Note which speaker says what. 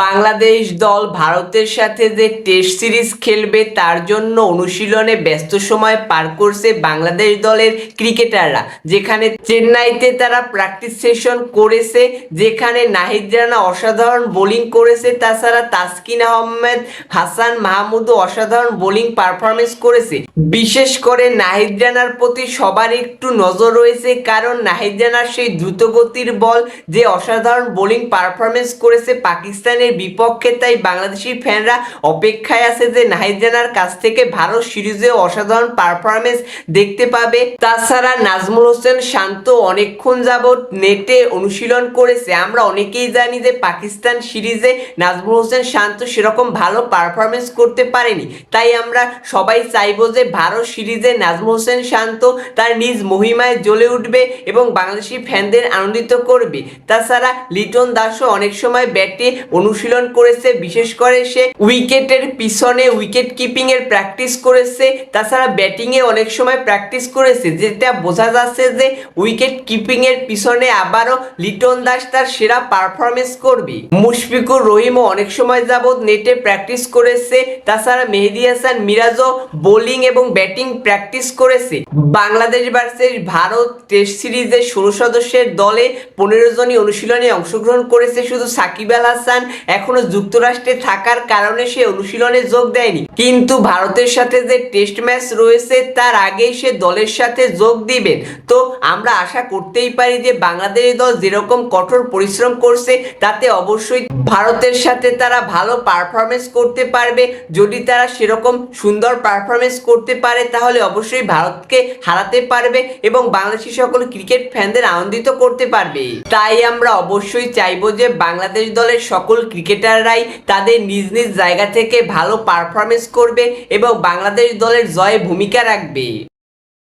Speaker 1: বাংলাদেশ দল ভারতের সাথে যে টেস্ট সিরিজ খেলবে তার জন্য অনুশীলনে ব্যস্ত সময় পার করছে বাংলাদেশ দলের ক্রিকেটাররা, যেখানে চেন্নাইতে তারা প্র্যাকটিস সেশন করেছে, যেখানে নাহিদ রানা অসাধারণ বোলিং করেছে। তাছাড়া তাসকিন আহমেদ, হাসান মাহমুদও অসাধারণ বোলিং পারফরমেন্স করেছে। বিশেষ করে নাহিদ রানার প্রতি সবার একটু নজর রয়েছে, কারণ নাহিদ রানার সেই দ্রুতগতির বল যে অসাধারণ বোলিং পারফরমেন্স করেছে পাকিস্তানের বিপক্ষে, তাই বাংলাদেশি ফ্যানরা অপেক্ষায় আছে যে নাহিদ রানার কাছ থেকে ভারত সিরিজে অসাধারণ পারফরমেন্স দেখতে পাবে। তাছাড়া নাজমুল হোসেন শান্ত অনেকক্ষণ যাবৎ নেটে অনুশীলন করেছে। আমরা অনেকেই জানি যে পাকিস্তান সিরিজে নাজমুল হোসেন শান্ত সেরকম ভালো পারফরমেন্স করতে পারেনি, তাই আমরা সবাই চাইবো যে ভারত সিরিজে নাজমুল হোসেন শান্ত তার নিজ মহিমায় জ্বলে উঠবে এবং বাংলাদেশি ফ্যানদের আনন্দিত করবে। তাছাড়া লিটন দাসও অনেক সময় ব্যাটে অনুশীলন করেছে, বিশেষ করে সে উইকেটের পিছনে উইকেট কিপিং এর প্র্যাকটিস করেছে। তাছাড়া ব্যাটিং এ অনেক সময় প্র্যাকটিস করেছে, যেটা বোঝা যাচ্ছে যে উইকেট কিপিং এর পিছনে আবারও লিটন দাস তার সেরা পারফরমেন্স করবে। মুশফিকুর রহিমও অনেক সময় যাবৎ নেটে প্র্যাকটিস করেছে। তাছাড়া মেহেদী হাসান মিরাজও বোলিং এবং ব্যাটিং প্র্যাকটিস করেছে। বাংলাদেশ ভার্সেস ভারত টেস্ট সিরিজের 16 সদস্যের দলে 15 জনই অনুশীলনে অংশগ্রহণ করেছে। শুধু সাকিব আল হাসান এখনো যুক্তরাষ্ট্রে থাকার কারণে সে অনুশীলনে যোগ দেয়নি, কিন্তু ভারতের সাথে যে টেস্ট ম্যাচ রয়েছে তার আগেই সে দলের সাথে যোগ দিবেন। তো আমরা আশা করতেই পারি যে বাংলাদেশ দল যেরকম কঠোর পরিশ্রম করছে তাতে অবশ্যই ভারতের সাথে তারা ভালো পারফরমেন্স করতে পারবে। যদি তারা সেরকম সুন্দর পারফরমেন্স করতে পারে তাহলে অবশ্যই ভারতকে হারাতে পারবে এবং বাংলাদেশি সকল ক্রিকেট ফ্যানদের আনন্দিত করতে পারবে। তাই আমরা অবশ্যই চাইবো যে বাংলাদেশ দলের সকল ক্রিকেটাররাই তাদের নিজ নিজ জায়গা থেকে ভালো পারফরমেন্স করবে এবং বাংলাদেশ দলের জয়ে ভূমিকা রাখবে।